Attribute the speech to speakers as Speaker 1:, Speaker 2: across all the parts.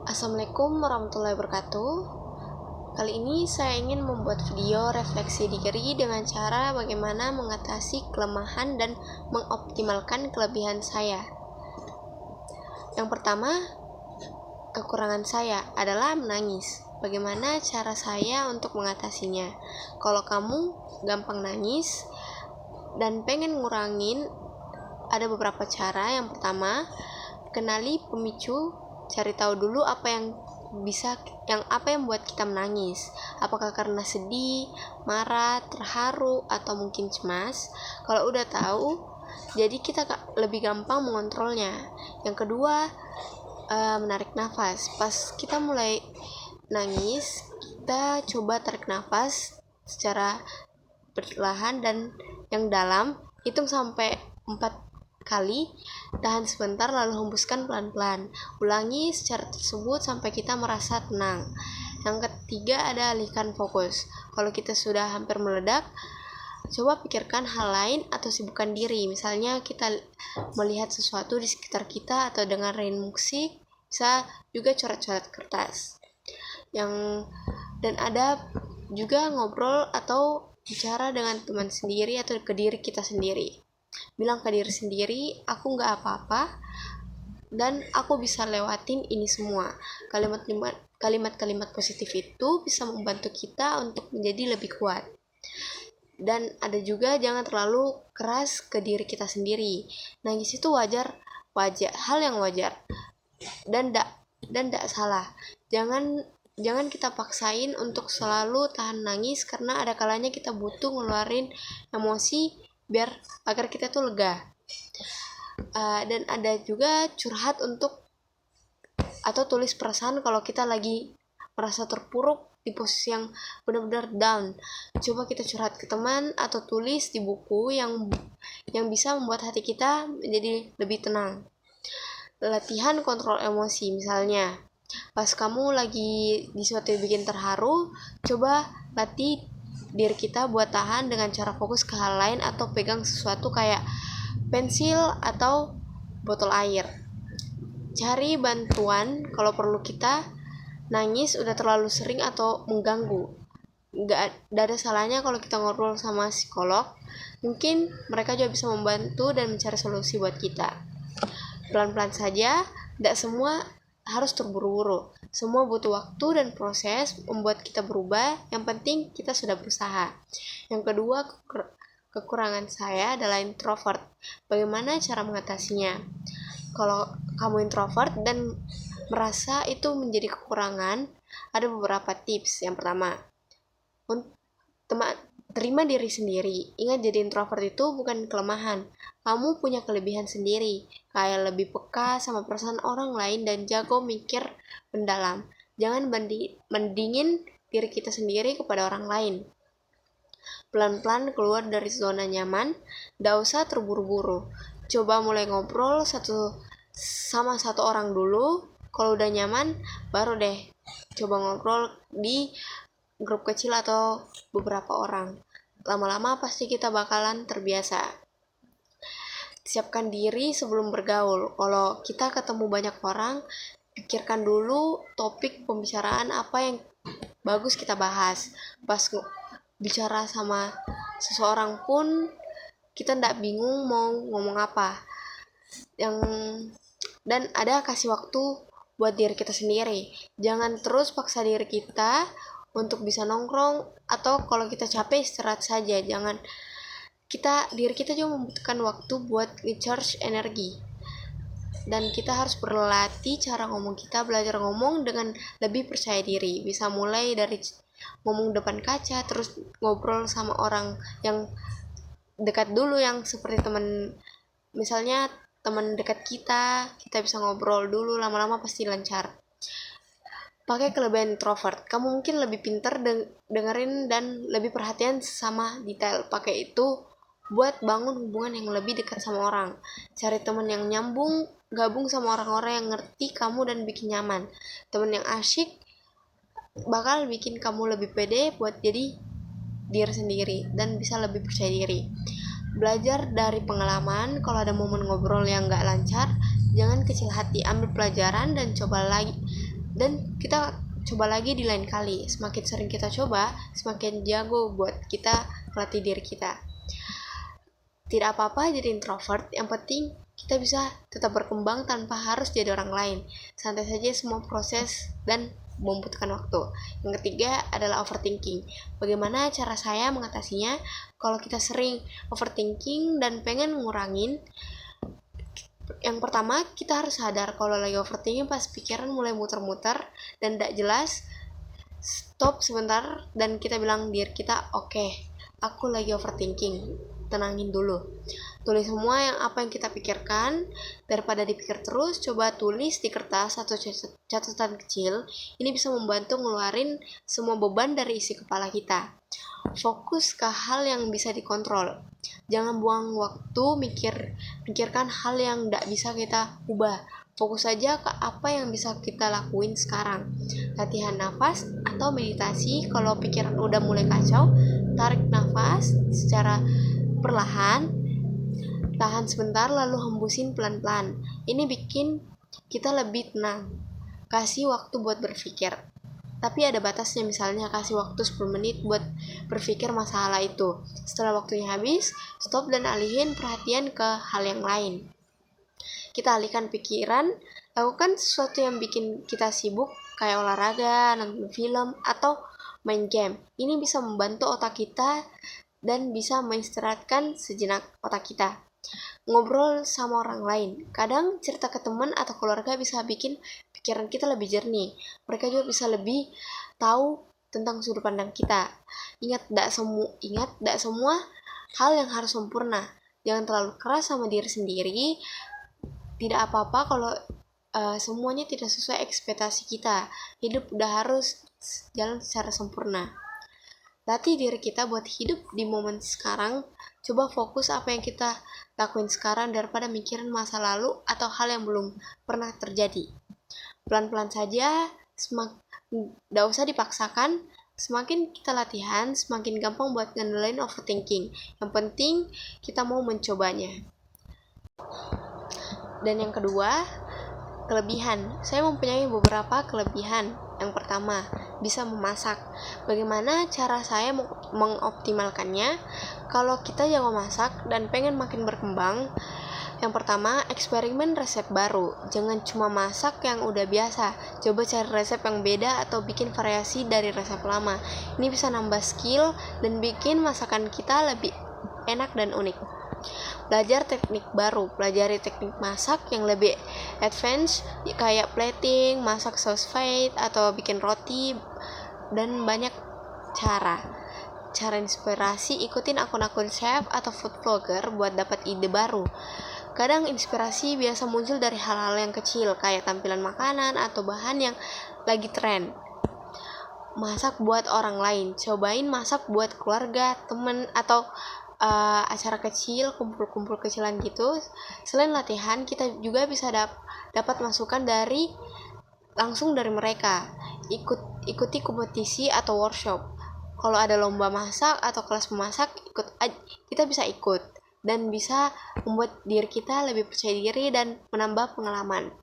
Speaker 1: Assalamualaikum warahmatullahi wabarakatuh. Kali ini saya ingin membuat video refleksi diri dengan cara bagaimana mengatasi kelemahan dan mengoptimalkan kelebihan saya. Yang pertama, kekurangan saya adalah menangis. Bagaimana cara saya untuk mengatasinya? Kalau kamu gampang nangis dan pengen ngurangin, ada beberapa cara. Yang pertama, kenali pemicu. Cari tahu dulu apa yang buat kita menangis. Apakah karena sedih, marah, terharu, atau mungkin cemas? Kalau udah tahu, jadi kita lebih gampang mengontrolnya. Yang kedua, menarik nafas. Pas kita mulai nangis, kita coba tarik nafas secara perlahan dan yang dalam. Hitung sampai 4 kali, tahan sebentar lalu hembuskan pelan-pelan. Ulangi secara tersebut sampai kita merasa tenang. Yang ketiga ada alihkan fokus. Kalau kita sudah hampir meledak, coba pikirkan hal lain atau sibukkan diri. Misalnya kita melihat sesuatu di sekitar kita atau dengerin musik, bisa juga coret-coret kertas. Dan ada juga ngobrol atau bicara dengan teman sendiri atau ke diri kita sendiri. Bilang ke diri sendiri, aku gak apa-apa dan aku bisa lewatin ini semua. Kalimat-kalimat positif itu bisa membantu kita untuk menjadi lebih kuat. Dan ada juga jangan terlalu keras ke diri kita sendiri. Nangis itu wajar, hal yang wajar dan tidak salah. Jangan kita paksain untuk selalu tahan nangis, karena ada kalanya kita butuh ngeluarin emosi agar kita tuh lega. Dan ada juga curhat atau tulis perasaan kalau kita lagi merasa terpuruk di posisi yang benar-benar down. Coba kita curhat ke teman atau tulis di buku yang bisa membuat hati kita menjadi lebih tenang. Latihan kontrol emosi, misalnya pas kamu lagi di suatu yang bikin terharu, coba latih diri kita buat tahan dengan cara fokus ke hal lain atau pegang sesuatu kayak pensil atau botol air. Cari bantuan kalau perlu. Kita nangis udah terlalu sering atau mengganggu. Gak ada salahnya kalau kita ngobrol sama psikolog. Mungkin mereka juga bisa membantu dan mencari solusi buat kita. Pelan-pelan saja, tidak semua harus terburu-buru. Semua butuh waktu dan proses membuat kita berubah. Yang penting kita sudah berusaha. Yang kedua, kekurangan saya adalah introvert. Bagaimana cara mengatasinya? Kalau kamu introvert dan merasa itu menjadi kekurangan, ada beberapa tips. Yang pertama, terima diri sendiri. Ingat, jadi introvert itu bukan kelemahan. Kamu punya kelebihan sendiri, kayak lebih peka sama perasaan orang lain dan jago mikir mendalam. Jangan mendingin diri kita sendiri kepada orang lain. Pelan-pelan keluar dari zona nyaman, gak usah terburu-buru. Coba mulai ngobrol sama satu orang dulu. Kalau udah nyaman, baru deh coba ngobrol di grup kecil atau beberapa orang. Lama-lama pasti kita bakalan terbiasa. Siapkan diri sebelum bergaul. Kalau kita ketemu banyak orang, pikirkan dulu topik pembicaraan apa yang bagus kita bahas. Pas bicara sama seseorang pun kita tidak bingung mau ngomong apa. Dan ada kasih waktu buat diri kita sendiri. Jangan terus paksa diri kita untuk bisa nongkrong, atau kalau kita capek istirahat saja. Diri kita juga membutuhkan waktu buat recharge energi. Dan kita harus berlatih cara ngomong kita, belajar ngomong dengan lebih percaya diri. Bisa mulai dari ngomong depan kaca, terus ngobrol sama orang yang dekat dulu, yang seperti misalnya teman dekat kita bisa ngobrol dulu, lama-lama pasti lancar. Pakai kelebihan introvert. Kamu mungkin lebih pintar dengerin dan lebih perhatian sama detail. Pakai itu buat bangun hubungan yang lebih dekat sama orang. Cari teman yang nyambung, gabung sama orang-orang yang ngerti kamu dan bikin nyaman. Teman yang asyik bakal bikin kamu lebih pede buat jadi diri sendiri dan bisa lebih percaya diri. Belajar dari pengalaman. Kalau ada momen ngobrol yang gak lancar, jangan kecil hati, ambil pelajaran dan coba lagi Dan kita coba lagi di lain kali. Semakin sering kita coba, semakin jago buat kita melatih diri kita. Tidak apa-apa jadi introvert, yang penting kita bisa tetap berkembang tanpa harus jadi orang lain. Santai saja semua proses dan membutuhkan waktu. Yang ketiga adalah overthinking. Bagaimana cara saya mengatasinya? Kalau kita sering overthinking dan pengen ngurangin, yang pertama kita harus sadar kalau lagi overthinking pas pikiran mulai muter-muter dan tidak jelas. Stop sebentar dan kita bilang diri kita, oke, aku lagi overthinking, tenangin dulu. Tulis semua apa yang kita pikirkan. Daripada dipikir terus, coba tulis di kertas atau catatan kecil. Ini bisa membantu ngeluarin semua beban dari isi kepala kita. Fokus ke hal yang bisa dikontrol. Jangan buang waktu mikirkan hal yang tidak bisa kita ubah. Fokus saja ke apa yang bisa kita lakuin sekarang. Latihan nafas atau meditasi. Kalau pikiran udah mulai kacau, tarik nafas secara perlahan, tahan sebentar lalu hembusin pelan-pelan. Ini bikin kita lebih tenang. Kasih waktu buat berpikir. Tapi ada batasnya, misalnya kasih waktu 10 menit buat berpikir masalah itu. Setelah waktunya habis, stop dan alihin perhatian ke hal yang lain. Kita alihkan pikiran, lakukan sesuatu yang bikin kita sibuk, kayak olahraga, nonton film, atau main game. Ini bisa membantu otak kita dan bisa mengistirahatkan sejenak otak kita. Ngobrol sama orang lain. Kadang cerita ke teman atau keluarga bisa bikin pikiran kita lebih jernih. Mereka juga bisa lebih tahu tentang sudut pandang kita. Ingat, tidak semua hal yang harus sempurna. Jangan terlalu keras sama diri sendiri. Tidak apa-apa kalau semuanya tidak sesuai ekspektasi kita. Hidup udah harus jalan secara sempurna. Latih diri kita buat hidup di momen sekarang. Coba fokus apa yang kita lakuin sekarang daripada mikirin masa lalu atau hal yang belum pernah terjadi. Pelan-pelan saja, tidak usah dipaksakan. Semakin kita latihan, semakin gampang buat ngendalain overthinking. Yang penting kita mau mencobanya. Dan yang kedua, kelebihan. Saya mempunyai beberapa kelebihan. Yang pertama, bisa memasak. Bagaimana cara saya mengoptimalkannya? Kalau kita jago masak dan pengen makin berkembang, yang pertama, eksperimen resep baru. Jangan cuma masak yang udah biasa. Coba cari resep yang beda atau bikin variasi dari resep lama. Ini bisa nambah skill dan bikin masakan kita lebih enak dan unik. Belajar teknik baru, pelajari teknik masak yang lebih advance kayak plating, masak saus fade, atau bikin roti, dan banyak cara inspirasi. Ikutin akun-akun chef atau food vlogger buat dapat ide baru. Kadang inspirasi biasa muncul dari hal-hal yang kecil kayak tampilan makanan atau bahan yang lagi tren. Masak buat orang lain, cobain masak buat keluarga, temen, atau acara kecil, kumpul-kumpul kecilan gitu. Selain latihan, kita juga bisa dapat masukan langsung dari mereka. Ikuti kompetisi atau workshop. Kalau ada lomba masak atau kelas memasak, kita bisa ikut dan bisa membuat diri kita lebih percaya diri dan menambah pengalaman.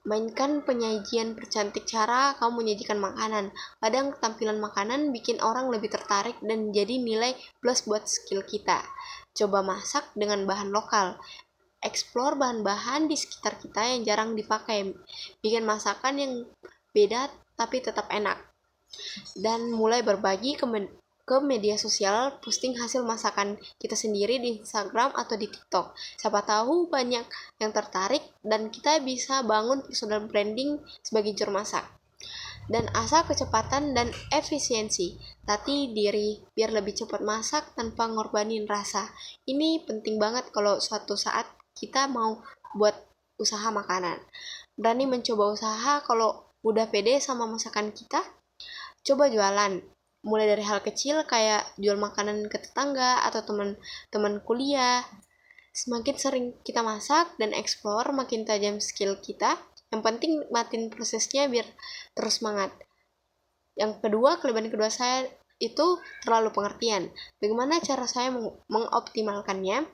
Speaker 1: Mainkan penyajian percantik cara kamu menyajikan makanan. Kadang tampilan makanan bikin orang lebih tertarik dan jadi nilai plus buat skill kita. Coba masak dengan bahan lokal. Explore bahan-bahan di sekitar kita yang jarang dipakai. Bikin masakan yang beda tapi tetap enak. Dan mulai berbagi ke media sosial, posting hasil masakan kita sendiri di Instagram atau di TikTok. Siapa tahu banyak yang tertarik dan kita bisa bangun personal branding sebagai juru masak. Dan asal kecepatan dan efisiensi. Latih diri biar lebih cepat masak tanpa ngorbanin rasa. Ini penting banget kalau suatu saat kita mau buat usaha makanan. Berani mencoba usaha. Kalau udah pede sama masakan kita, coba jualan. Mulai dari hal kecil kayak jual makanan ke tetangga atau teman-teman kuliah. Semakin sering kita masak dan explore, makin tajam skill kita. Yang penting nikmatin prosesnya biar terus semangat. Yang kedua, kelebihan kedua saya itu terlalu pengertian. Bagaimana cara saya mengoptimalkannya?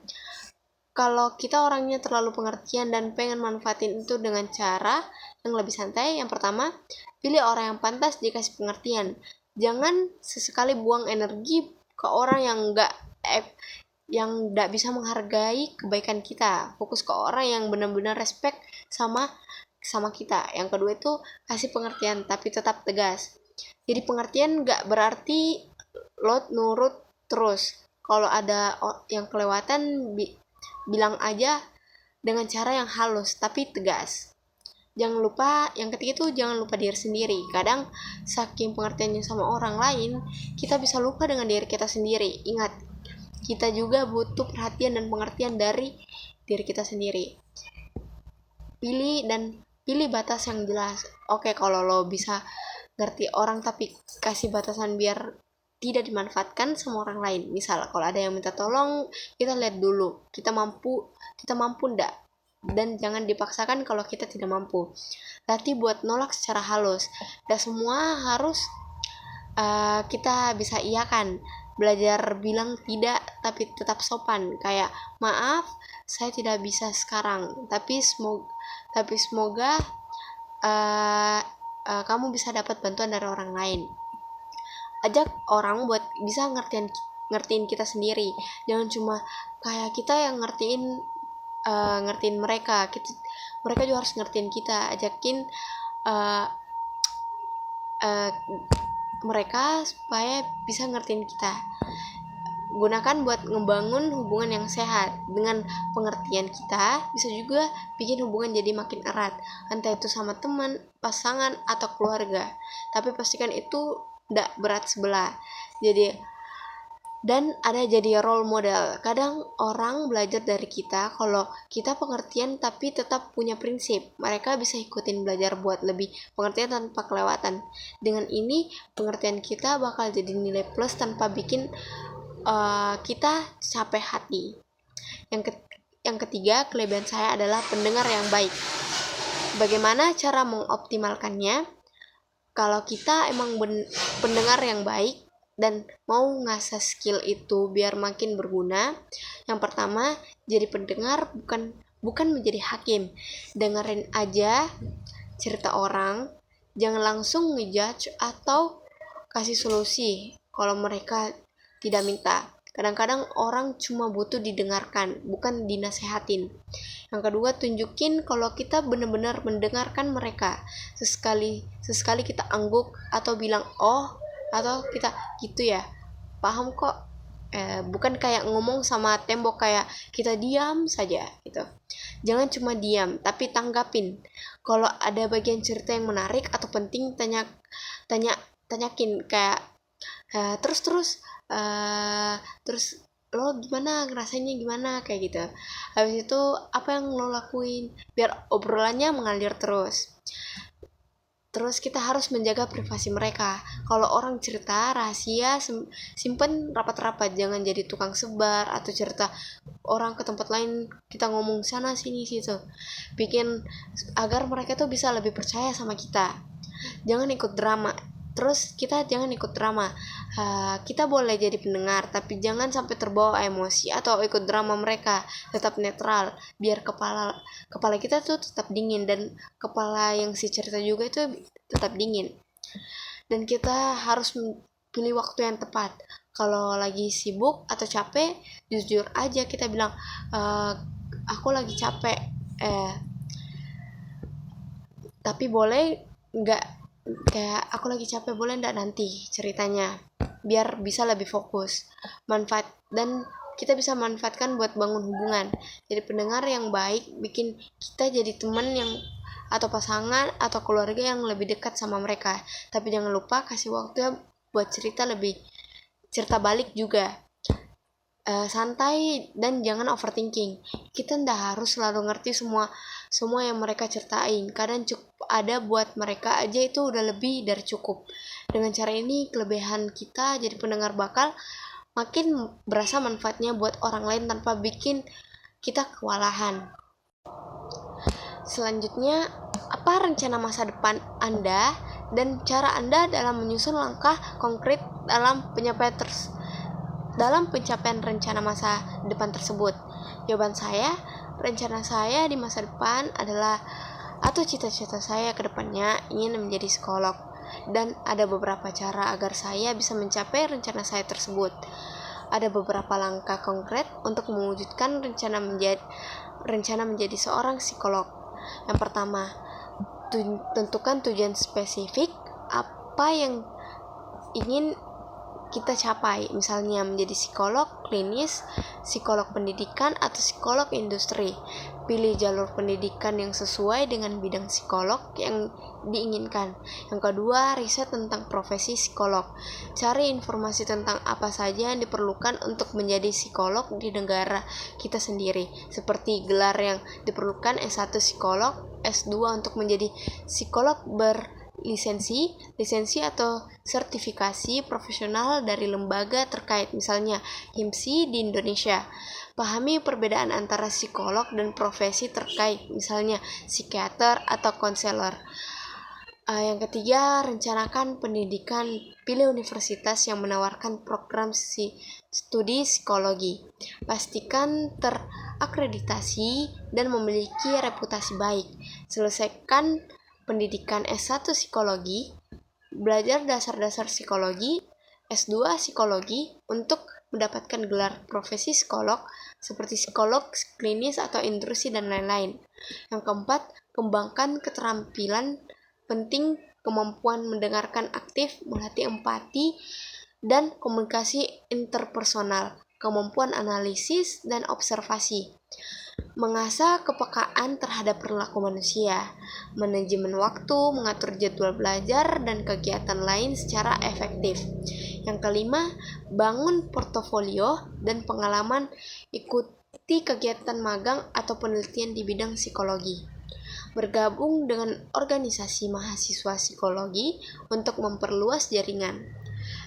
Speaker 1: Kalau kita orangnya terlalu pengertian dan pengen manfaatin itu dengan cara yang lebih santai. Yang pertama, pilih orang yang pantas dikasih pengertian. Jangan sesekali buang energi ke orang yang nggak bisa menghargai kebaikan kita. Fokus ke orang yang benar-benar respect sama kita. Yang kedua itu kasih pengertian tapi tetap tegas. Jadi pengertian nggak berarti lo nurut terus. Kalau ada yang kelewatan, bilang aja dengan cara yang halus tapi tegas. Jangan lupa, yang ketiga itu jangan lupa diri sendiri. Kadang saking pengertiannya sama orang lain, kita bisa lupa dengan diri kita sendiri. Ingat, kita juga butuh perhatian dan pengertian dari diri kita sendiri. Pilih batas yang jelas. Oke, kalau lo bisa ngerti orang tapi kasih batasan biar tidak dimanfaatkan sama orang lain. Misal kalau ada yang minta tolong, kita lihat dulu kita mampu enggak, dan jangan dipaksakan kalau kita tidak mampu. Latih buat nolak secara halus. Dan semua harus kita bisa iakan. Belajar bilang tidak tapi tetap sopan, kayak maaf saya tidak bisa sekarang, tapi semoga kamu bisa dapat bantuan dari orang lain. Ajak orang buat bisa ngertiin kita sendiri. Jangan cuma kayak kita yang ngertiin mereka. Mereka juga harus ngertiin kita. Ajakin mereka supaya bisa ngertiin kita. Gunakan buat ngebangun hubungan yang sehat. Dengan pengertian kita bisa juga bikin hubungan jadi makin erat, entah itu sama teman, pasangan, atau keluarga. Tapi pastikan itu tidak berat sebelah. Dan ada jadi role model. Kadang orang belajar dari kita kalau kita pengertian tapi tetap punya prinsip. Mereka bisa ikutin belajar buat lebih pengertian tanpa kelewatan. Dengan ini pengertian kita bakal jadi nilai plus tanpa bikin kita capek hati. Yang ketiga, kelebihan saya adalah pendengar yang baik. Bagaimana cara mengoptimalkannya? Kalau kita emang pendengar yang baik dan mau ngasah skill itu biar makin berguna, yang pertama, jadi pendengar bukan menjadi hakim. Dengerin aja cerita orang, jangan langsung ngejudge atau kasih solusi kalau mereka tidak minta. Kadang-kadang orang cuma butuh didengarkan, bukan dinasehatin. Yang kedua, tunjukin kalau kita benar-benar mendengarkan mereka. Sesekali kita angguk atau bilang oh, atau kita gitu ya, paham kok. Bukan kayak ngomong sama tembok, kayak kita diam saja gitu. Jangan cuma diam, tapi tanggapin. Kalau ada bagian cerita yang menarik atau penting, tanyakin kayak terus lo gimana, ngerasainnya gimana, kayak gitu. Habis itu apa yang lo lakuin, biar obrolannya mengalir terus. Kita harus menjaga privasi mereka. Kalau orang cerita rahasia, simpen rapat-rapat. Jangan jadi tukang sebar atau cerita orang ke tempat lain, kita ngomong sana sini situ. Bikin agar mereka tuh bisa lebih percaya sama kita. Jangan ikut drama. Kita jangan ikut drama. Kita boleh jadi pendengar, tapi jangan sampai terbawa emosi atau ikut drama mereka. Tetap netral, biar kepala kita tuh tetap dingin, dan kepala yang si cerita juga itu tetap dingin. Dan kita harus pilih waktu yang tepat. Kalau lagi sibuk atau capek, jujur aja kita bilang, aku lagi capek, tapi boleh nggak, kayak aku lagi capek, boleh nggak nanti ceritanya, biar bisa lebih fokus. Dan kita bisa manfaatkan buat bangun hubungan. Jadi pendengar yang baik bikin kita jadi teman yang atau pasangan atau keluarga yang lebih dekat sama mereka. Tapi jangan lupa kasih waktu buat cerita balik juga. Santai dan jangan overthinking. Kita nggak harus selalu ngerti semua yang mereka ceritain. Kadang cukup ada buat mereka aja itu udah lebih dari cukup. Dengan cara ini, kelebihan kita jadi pendengar bakal makin berasa manfaatnya buat orang lain tanpa bikin kita kewalahan. Selanjutnya, apa rencana masa depan Anda dan cara Anda dalam menyusun langkah konkret dalam pencapaian rencana masa depan tersebut? Jawaban saya, rencana saya di masa depan adalah atau cita-cita saya ke depannya ingin menjadi psikolog, dan ada beberapa cara agar saya bisa mencapai rencana saya tersebut. Ada beberapa langkah konkret untuk mewujudkan rencana menjadi seorang psikolog. Yang pertama, tentukan tujuan spesifik apa yang ingin kita capai, misalnya menjadi psikolog klinis, psikolog pendidikan, atau psikolog industri. Pilih jalur pendidikan yang sesuai dengan bidang psikolog yang diinginkan. Yang kedua, riset tentang profesi psikolog. Cari informasi tentang apa saja yang diperlukan untuk menjadi psikolog di negara kita sendiri, seperti gelar yang diperlukan S1 psikolog, S2 untuk menjadi psikolog lisensi atau sertifikasi profesional dari lembaga terkait, misalnya HIMSI di Indonesia. Pahami perbedaan antara psikolog dan profesi terkait, misalnya psikiater atau konselor. Yang ketiga, rencanakan pendidikan. Pilih universitas yang menawarkan program studi psikologi. Pastikan terakreditasi dan memiliki reputasi baik. Selesaikan pendidikan S1 psikologi, belajar dasar-dasar psikologi, S2 psikologi untuk mendapatkan gelar profesi psikolog seperti psikolog klinis atau industri dan lain-lain. Yang keempat, kembangkan keterampilan penting, kemampuan mendengarkan aktif, melatih empati dan komunikasi interpersonal, kemampuan analisis dan observasi, mengasah kepekaan terhadap perilaku manusia, manajemen waktu, mengatur jadwal belajar dan kegiatan lain secara efektif. Yang kelima, bangun portofolio dan pengalaman, ikuti kegiatan magang atau penelitian di bidang psikologi. Bergabung dengan organisasi mahasiswa psikologi untuk memperluas jaringan.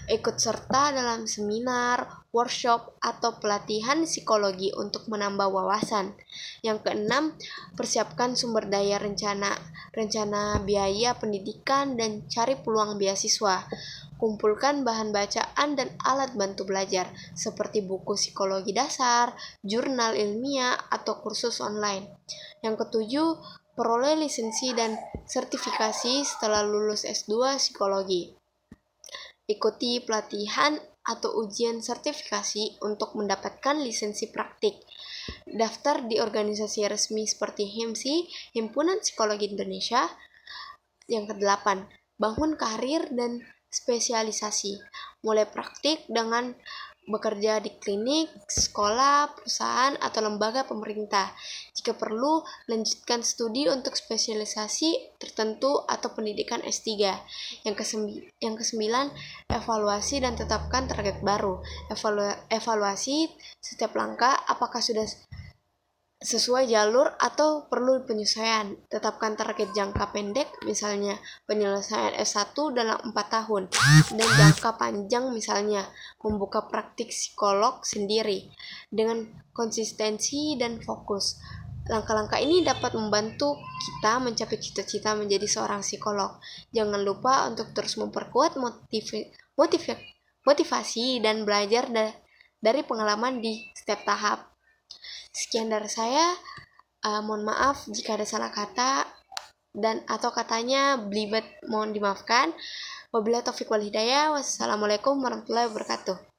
Speaker 1: Ikut serta dalam seminar, workshop, atau pelatihan psikologi untuk menambah wawasan. Yang keenam, persiapkan sumber daya rencana biaya pendidikan dan cari peluang beasiswa. Kumpulkan bahan bacaan dan alat bantu belajar, seperti buku psikologi dasar, jurnal ilmiah, atau kursus online. Yang ketujuh, peroleh lisensi dan sertifikasi setelah lulus S2 psikologi. Ikuti pelatihan atau ujian sertifikasi untuk mendapatkan lisensi praktik. Daftar di organisasi resmi seperti HIMSI, Himpunan Psikologi Indonesia. Yang kedelapan, bangun karir dan spesialisasi. Mulai praktik dengan bekerja di klinik, sekolah, perusahaan, atau lembaga pemerintah. Jika perlu, lanjutkan studi untuk spesialisasi tertentu atau pendidikan S3. Yang kesembilan, evaluasi dan tetapkan target baru. Evaluasi setiap langkah, apakah sudah sesuai jalur atau perlu penyesuaian. Tetapkan target jangka pendek, misalnya penyelesaian S1 dalam 4 tahun, dan jangka panjang, misalnya membuka praktik psikolog sendiri dengan konsistensi dan fokus. Langkah-langkah ini dapat membantu kita mencapai cita-cita menjadi seorang psikolog. Jangan lupa untuk terus memperkuat motivasi dan belajar dari pengalaman di setiap tahap. Sekian dari saya, mohon maaf jika ada salah kata dan atau katanya belibet, mohon dimaafkan. Wabillahi taufiq wal hidayah. Wassalamualaikum warahmatullahi wabarakatuh.